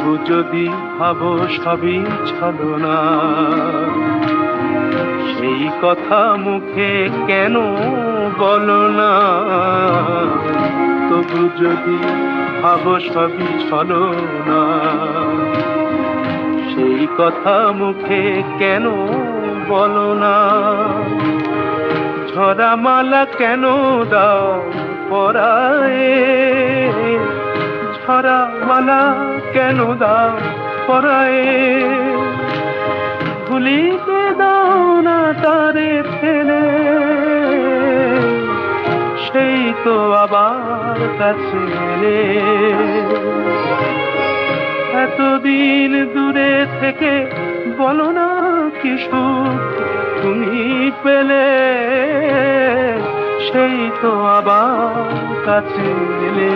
তবু যদি ভাবো সবই ছলনা, সেই কথা মুখে কেন বলো না? তবু যদি ভাবো সবই ছলনা, সেই কথা মুখে কেন বলো না? ঝরা মালা কেন দাও পরায়ে, ঝরা মালা কেন দাও পরায়ে? ভুলিতে দাও না তারে ফেলে, সেই তো আবার কাছে এলে। এতদিন দূরে থেকে বলো না কি সুখ তুমি পেলে, সেই তো আবার কাছে এলে।